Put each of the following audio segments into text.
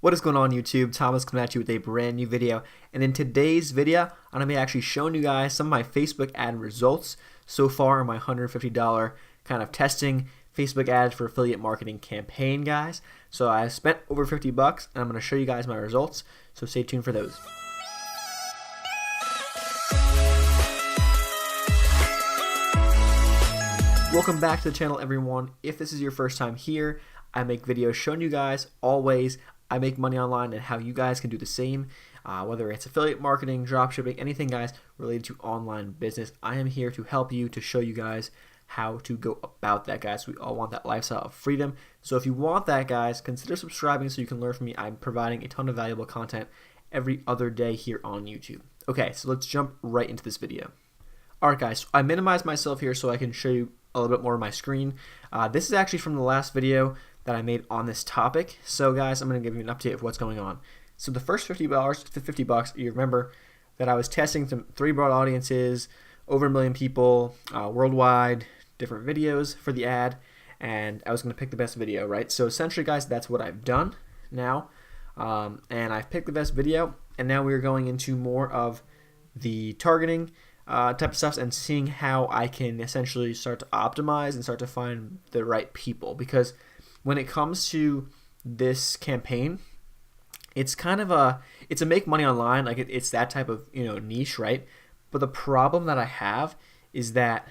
What is going on YouTube? Thomas coming at you with a brand new video, and in today's video I'm going to be actually showing you guys some of my Facebook ad results so far in my $150 kind of testing Facebook ads for affiliate marketing campaign, guys. So I spent over 50 bucks and I'm going to show you guys my results, so stay tuned for those. Welcome back to the channel, everyone. If this is your first time here, I make videos showing you guys always I make money online and how you guys can do the same, whether it's affiliate marketing, dropshipping, anything, guys, related to online business. I am here to help you, to show you guys how to go about that, guys. We all want that lifestyle of freedom. So if you want that, guys, consider subscribing so you can learn from me. I'm providing a ton of valuable content every other day here on YouTube. Okay, so let's jump right into this video. Alright, guys, so I minimized myself here so I can show you a little bit more of my screen. This is actually from the last video that I made on this topic. So guys, I'm going to give you an update of what's going on. So the first $50 to $50, you remember that I was testing some 3 broad audiences, over 1 million people, worldwide, different videos for the ad, and I was going to pick the best video, right? So essentially, guys, that's what I've done now, and I've picked the best video, and now we're going into more of the targeting type of stuff and seeing how I can essentially start to optimize and start to find the right people. Because when it comes to this campaign, it's kind of it's a make money online, like it's that type of niche, right? But the problem that I have is that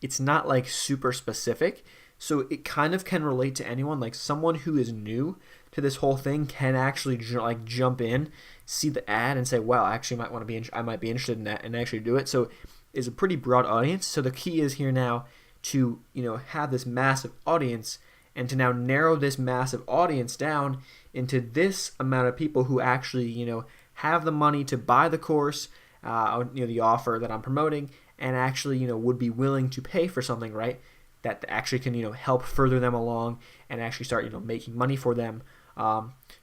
it's not like super specific, so it kind of can relate to anyone. Like someone who is new to this whole thing can actually jump in, see the ad, and say, "Wow, I actually I might be interested in that," and actually do it. So it's a pretty broad audience. So the key is here now to have this massive audience, and to now narrow this massive audience down into this amount of people who actually have the money to buy the course, the offer that I'm promoting, and actually would be willing to pay for something, right? That actually can help further them along and actually start making money for them.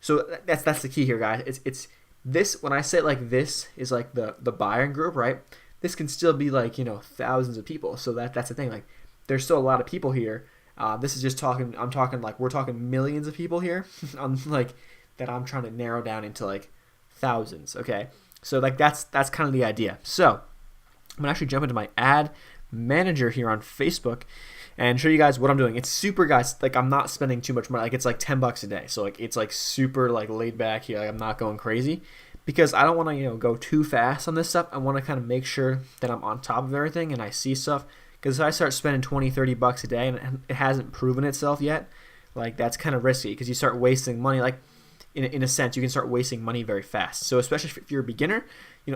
So that's the key here, guys. It's this, when I say it like this, is like the buying group, right? This can still be like thousands of people. So that's the thing. Like there's still a lot of people here. This is just we're talking millions of people here on that I'm trying to narrow down into like thousands. Okay, so that's kind of the idea. So I'm gonna actually jump into my ad manager here on Facebook and show you guys what I'm doing. It's super, guys, like I'm not spending too much money. Like it's like 10 bucks a day. So like it's like super like laid back here. Like I'm not going crazy because I don't want to go too fast on this stuff. I want to kind of make sure that I'm on top of everything and I see stuff. Because if I start spending 20, 30 bucks a day and it hasn't proven itself yet, like that's kind of risky because you start wasting money. Like in a sense, you can start wasting money very fast. So especially if you're a beginner,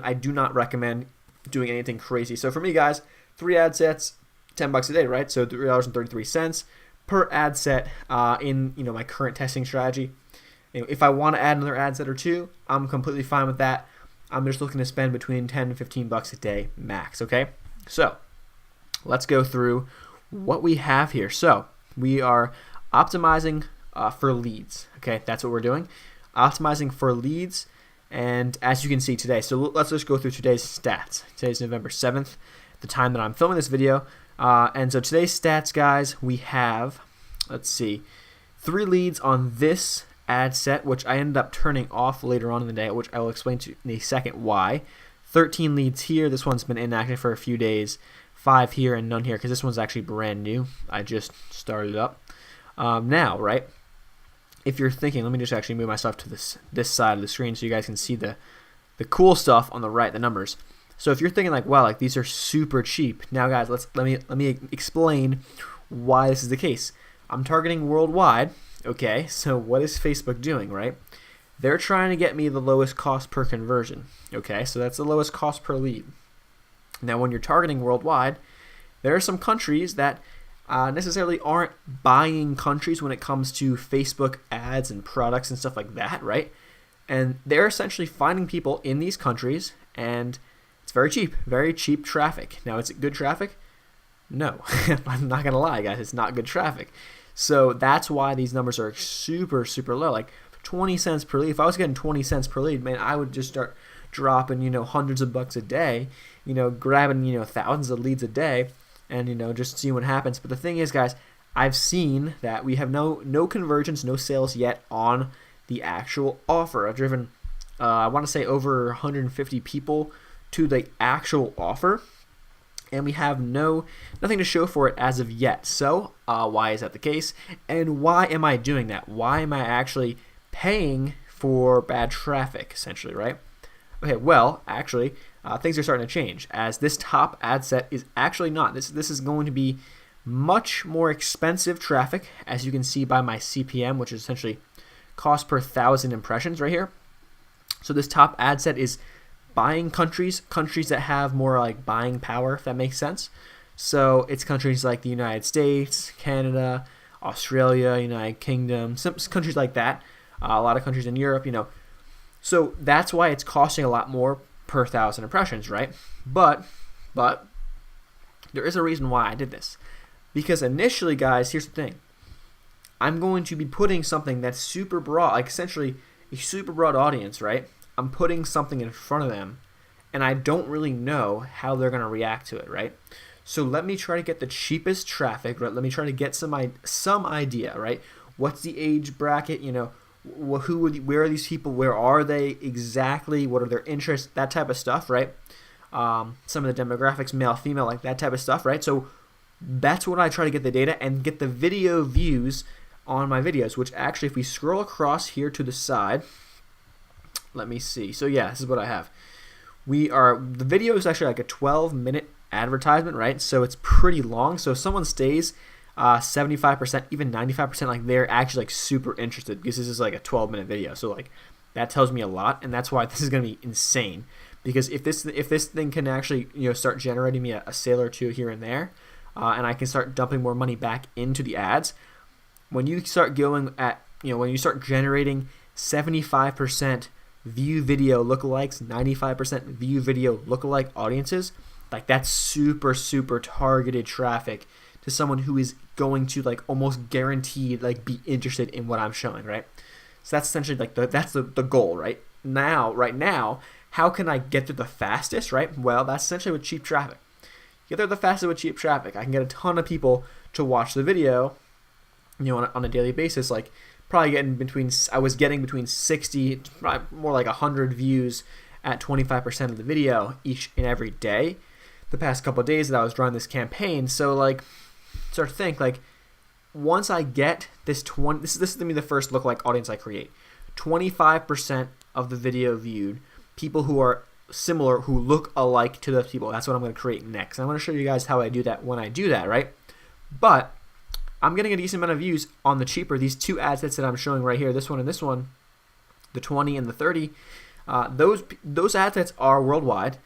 I do not recommend doing anything crazy. So for me, guys, 3 ad sets, 10 bucks a day, right? So $3.33 per ad set in my current testing strategy. If I want to add another ad set or 2, I'm completely fine with that. I'm just looking to spend between 10 and 15 bucks a day max. Okay, so let's go through what we have here. So we are optimizing for leads. Okay, that's what we're doing. Optimizing for leads, and as you can see today, so let's just go through today's stats. Today's November 7th, the time that I'm filming this video. And so today's stats, guys, we have, let's see, 3 leads on this ad set, which I ended up turning off later on in the day, which I will explain to you in a second why. 13 leads here. This one's been inactive for a few days. 5 here and none here because this one's actually brand new. I just started up. Now, right, if you're thinking, let me just actually move myself to this side of the screen so you guys can see the cool stuff on the right, the numbers. So if you're thinking like, wow, like these are super cheap. Now, guys, let me explain why this is the case. I'm targeting worldwide. Okay, so what is Facebook doing, right? They're trying to get me the lowest cost per conversion. Okay, so that's the lowest cost per lead. Now, when you're targeting worldwide, there are some countries that necessarily aren't buying countries when it comes to Facebook ads and products and stuff like that, right? And they're essentially finding people in these countries, and it's very cheap traffic. Now, is it good traffic? No, I'm not going to lie, guys. It's not good traffic. So that's why these numbers are super, super low. Like 20 cents per lead. If I was getting 20 cents per lead, man, I would just start dropping, hundreds of bucks a day, grabbing, thousands of leads a day and, just seeing what happens. But the thing is, guys, I've seen that we have no conversions, no sales yet on the actual offer. I've driven, I want to say, over 150 people to the actual offer, and we have nothing to show for it as of yet. So why is that the case, and why am I doing that? Why am I actually paying for bad traffic, essentially, right? Okay, well, actually, things are starting to change, as this top ad set is actually not. This is going to be much more expensive traffic, as you can see by my CPM, which is essentially cost per 1,000 impressions right here. So this top ad set is buying countries that have more like buying power, if that makes sense. So it's countries like the United States, Canada, Australia, United Kingdom, some countries like that. A lot of countries in Europe, So that's why it's costing a lot more per 1,000 impressions, right? But there is a reason why I did this. Because initially, guys, here's the thing. I'm going to be putting something that's super broad, like essentially a super broad audience, right? I'm putting something in front of them, and I don't really know how they're going to react to it, right? So let me try to get the cheapest traffic, right? Let me try to get some idea, right? What's the age bracket, where are these people? Where are they exactly? What are their interests? That type of stuff, right? Some of the demographics, male, female, like that type of stuff, right? So that's what I try to get the data and get the video views on my videos, which actually, if we scroll across here to the side, let me see. So yeah, this is what I have. The video is actually like a 12-minute advertisement, right? So it's pretty long. So if someone stays 75%, even 95%, like they're actually like super interested, because this is like a 12-minute video. So like that tells me a lot, and that's why this is going to be insane. Because if this thing can actually start generating me a sale or two here and there, and I can start dumping more money back into the ads, when you start going at when you start generating 75% view video lookalikes, 95% view video lookalike audiences, like that's super targeted traffic to someone who is going to like almost guaranteed like be interested in what I'm showing, right? So that's essentially like that's the goal, right now. How can I get there the fastest, right? Well, that's essentially with cheap traffic. Get there the fastest with cheap traffic. I can get a ton of people to watch the video, on a daily basis. Like probably I was getting between 60, more like 100 views at 25% of the video each and every day the past couple of days that I was running this campaign. So like, start to think like, once I get this this is going to be the first lookalike audience I create. 25% of the video viewed, people who are similar, who look alike to those people. That's what I'm going to create next. I'm going to show you guys how I do that when I do that, right? But I'm getting a decent amount of views on the cheaper, these two ad sets that I'm showing right here, this one and this one, the 20 and the 30. Those ad sets are worldwide,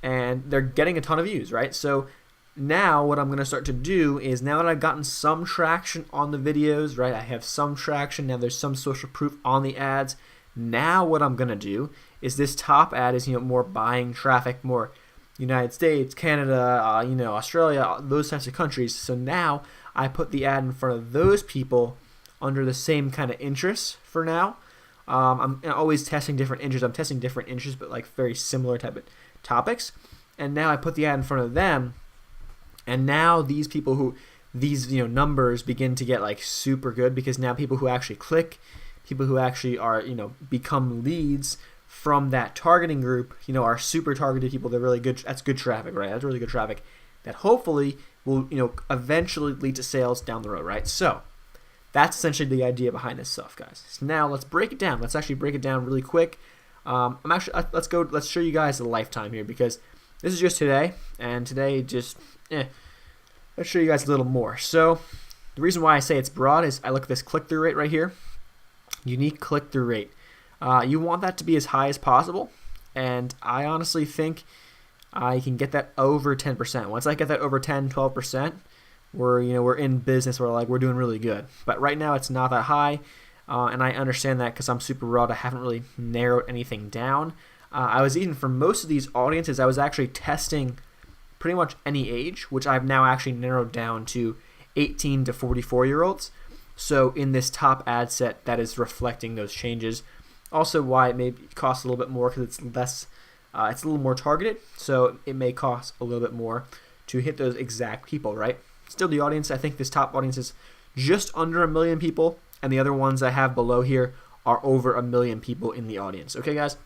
and they're getting a ton of views, right? So now what I'm going to start to do is, now that I've gotten some traction on the videos, right? I have some traction, now there's some social proof on the ads. Now what I'm going to do is, this top ad is more buying traffic, more United States, Canada, Australia, those types of countries. So now I put the ad in front of those people under the same kind of interests for now. I'm always testing different interests. I'm testing different interests, but like very similar type of topics. And now I put the ad in front of them, and now these people these numbers begin to get like super good, because now people who actually click, people who actually are become leads from that targeting group, are super targeted people. They're really good. That's good traffic, right? That's really good traffic that hopefully will eventually lead to sales down the road, right? So that's essentially the idea behind this stuff, guys. So now let's break it down. Let's actually break it down really quick. Let's show you guys the lifetime here, because this is just today, and today just let's show you guys a little more. So the reason why I say it's broad is I look at this click-through rate right here, unique click-through rate. You want that to be as high as possible, and I honestly think I can get that over 10%. Once I get that over 10, 12%, we're in business. We're doing really good. But right now it's not that high, and I understand that because I'm super raw. I haven't really narrowed anything down. For most of these audiences, I was actually testing pretty much any age, which I've now actually narrowed down to 18 to 44-year-olds. So in this top ad set, that is reflecting those changes. Also, why it may cost a little bit more, because it's less, it's a little more targeted, so it may cost a little bit more to hit those exact people, right? Still, the audience, I think this top audience is just under 1 million people, and the other ones I have below here are over 1 million people in the audience. Okay, guys?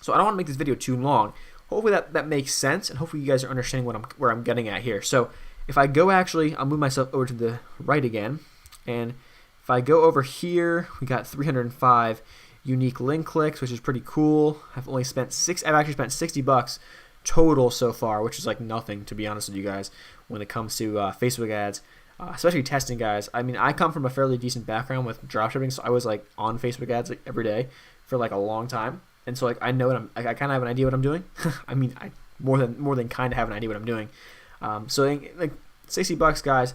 So I don't want to make this video too long. Hopefully that makes sense, and hopefully you guys are understanding where I'm getting at here. So if I go I'll move myself over to the right again, and if I go over here, we got 305 unique link clicks, which is pretty cool. I've actually spent $60 total so far, which is like nothing, to be honest with you guys, when it comes to Facebook ads, especially testing, guys. I mean, I come from a fairly decent background with dropshipping, so I was like on Facebook ads like every day for like a long time, and so like I know I kind of have an idea what I'm doing. I mean, I more than kind of have an idea what I'm doing. So like $60, guys.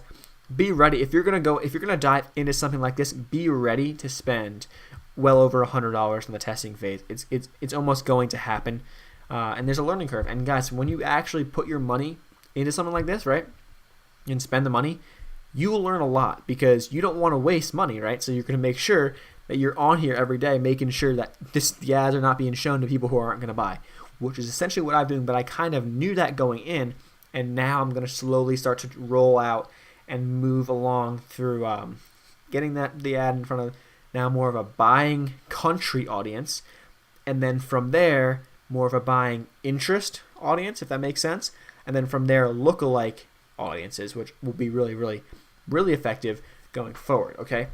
Be ready if you're gonna dive into something like this. Be ready to spend well over $100 in the testing phase. It's almost going to happen, and there's a learning curve. And guys, when you actually put your money into something like this, right, and spend the money, you will learn a lot because you don't want to waste money, right? So you're going to make sure that you're on here every day, making sure that the ads are not being shown to people who aren't going to buy, which is essentially what I'm doing. But I kind of knew that going in, and now I'm going to slowly start to roll out and move along through getting the ad in front of now more of a buying country audience, and then from there more of a buying interest audience, if that makes sense, and then from there lookalike audiences, which will be really effective going forward. Okay,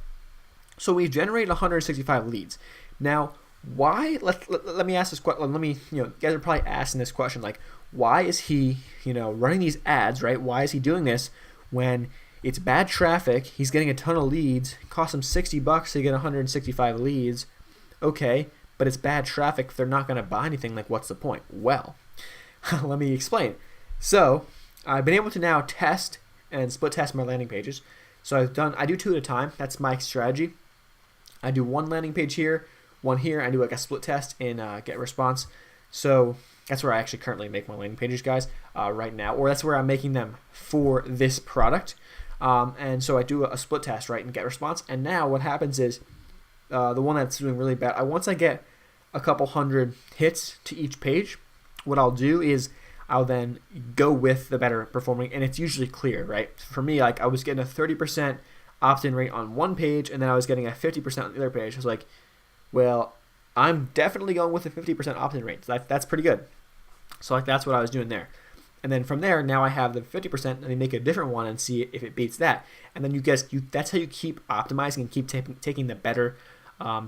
so we've generated 165 leads. Now, why? Let me ask this question. You guys are probably asking this question, like, why is he running these ads, right? Why is he doing this when it's bad traffic? He's getting a ton of leads. It costs him $60 to get 165 leads. Okay, but it's bad traffic. They're not going to buy anything. Like, what's the point? Well, let me explain. So I've been able to now test and split test my landing pages. So I do 2 at a time. That's my strategy. I do one landing page here, one here. I do like a split test in GetResponse. So that's where I actually currently make my landing pages, guys, right now, or that's where I'm making them for this product. And so I do a split test, right, in GetResponse. And now what happens is the one that's doing really bad, once I get a couple hundred hits to each page, what I'll do is I'll then go with the better performing, and it's usually clear, right? For me, like I was getting a 30% opt-in rate on one page, and then I was getting a 50% on the other page. I was like, well, I'm definitely going with a 50% opt-in rate. That's pretty good. So like that's what I was doing there. And then from there, now I have the 50%, and they make a different one and see if it beats that. And then that's how you keep optimizing and keep taking the better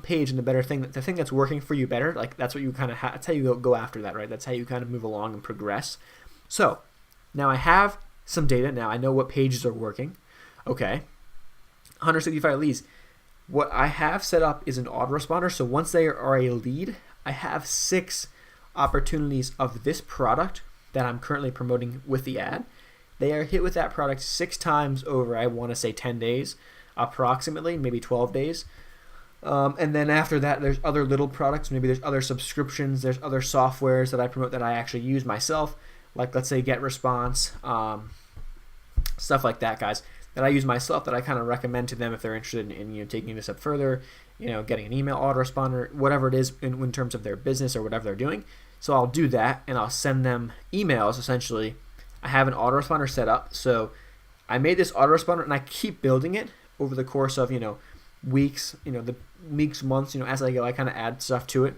page and the better thing, the thing that's working for you better. Like that's what you kind of that's how you go after that, right? That's how you kind of move along and progress. So now I have some data. Now I know what pages are working. Okay, 165 leads. What I have set up is an autoresponder. So once they are a lead, I have 6 opportunities of this product that I'm currently promoting with the ad. They are hit with that product 6 times over, I want to say 10 days, approximately, maybe 12 days. And then after that, there's other little products. Maybe there's other subscriptions. There's other softwares that I promote that I actually use myself, like let's say GetResponse, stuff like that, guys, that I use myself that I kind of recommend to them if they're interested in taking this up further, getting an email autoresponder, whatever it is in terms of their business or whatever they're doing. So I'll do that, and I'll send them emails, essentially. I have an autoresponder set up. So I made this autoresponder, and I keep building it over the course of, weeks, the weeks, months, as I go, I kind of add stuff to it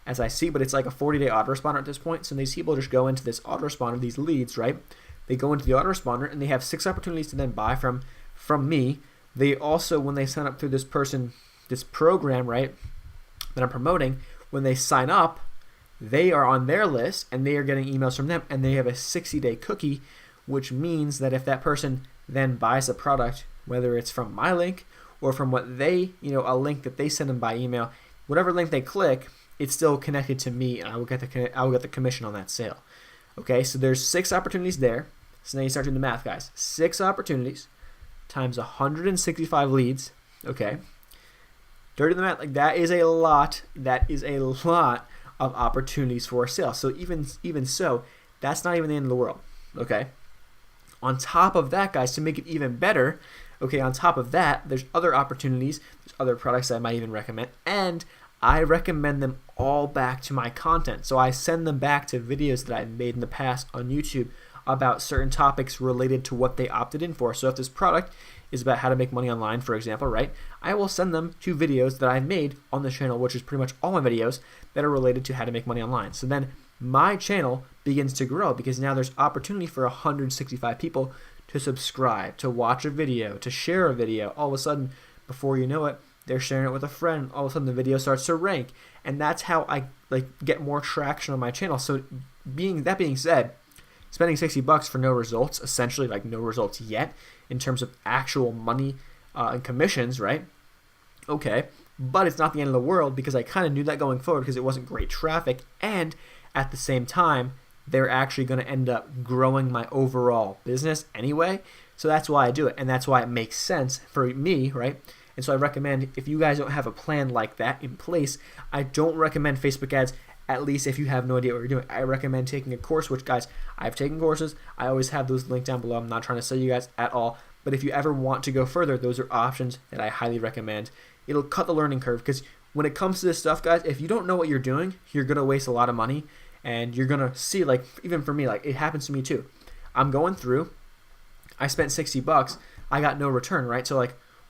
as I see, but it's like a 40-day autoresponder at this point. So these people just go into this autoresponder, these leads, right? They go into the autoresponder, and they have 6 opportunities to then buy from me. They also, when they sign up through this program, right, that I'm promoting, when they sign up, they are on their list, and they are getting emails from them, and they have a 60-day cookie, which means that if that person then buys a product, whether it's from my link or from what they, a link that they send them by email, whatever link they click, it's still connected to me, and I will get the commission on that sale. Okay, so there's 6 opportunities there. So now you start doing the math, guys. 6 opportunities times 165 leads. Okay, dirty the math. Like that is a lot. That is a lot of opportunities for a sale. So even so, that's not even the end of the world. Okay. On top of that, guys, to make it even better, okay, on top of that, there's other opportunities, there's other products that I might even recommend, and I recommend them all back to my content. So I send them back to videos that I've made in the past on YouTube about certain topics related to what they opted in for. So if this product is about how to make money online, for example, right? I will send them to videos that I've made on this channel, which is pretty much all my videos that are related to how to make money online. So then my channel begins to grow because now there's opportunity for 165 people to subscribe, to watch a video, to share a video. All of a sudden, before you know it, they're sharing it with a friend. All of a sudden, the video starts to rank, and that's how I get more traction on my channel. So, being said, spending $60 for no results, essentially no results yet in terms of actual money and commissions, right? Okay, but it's not the end of the world because I kind of knew that going forward because it wasn't great traffic, and at the same time, they're actually going to end up growing my overall business anyway. So that's why I do it, and that's why it makes sense for me, right? And so I recommend, if you guys don't have a plan like that in place, I don't recommend Facebook ads, at least if you have no idea what you're doing. I recommend taking a course, which, guys, I've taken courses. I always have those linked down below. I'm not trying to sell you guys at all, but if you ever want to go further, those are options that I highly recommend. It'll cut the learning curve because when it comes to this stuff, guys, if you don't know what you're doing, you're going to waste a lot of money, and you're going to see, even for me, it happens to me too. I'm going through, I spent $60, I got no return, right? So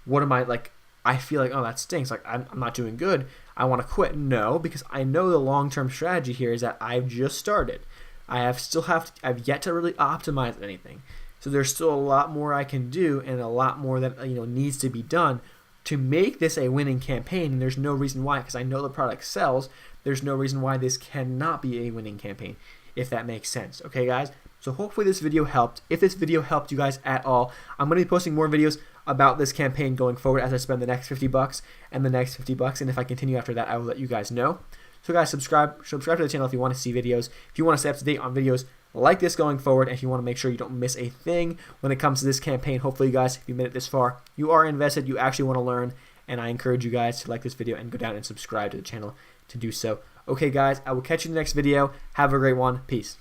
what am I I feel oh, that stinks. I'm not doing good. I want to quit. No, because I know the long-term strategy here is that I've just started. I've yet to really optimize anything. So there's still a lot more I can do and a lot more that needs to be done to make this a winning campaign. And there's no reason why, because I know the product sells. There's no reason why this cannot be a winning campaign, if that makes sense. Okay, guys? So hopefully this video helped. If this video helped you guys at all, I'm going to be posting more videos about this campaign going forward as I spend the next $50 and the next $50. And if I continue after that, I will let you guys know. So guys, subscribe to the channel if you want to see videos. If you want to stay up to date on videos like this going forward, and if you want to make sure you don't miss a thing when it comes to this campaign, hopefully you guys, if you made it this far, you are invested, you actually want to learn, and I encourage you guys to like this video and go down and subscribe to the channel to do so. Okay guys, I will catch you in the next video. Have a great one. Peace.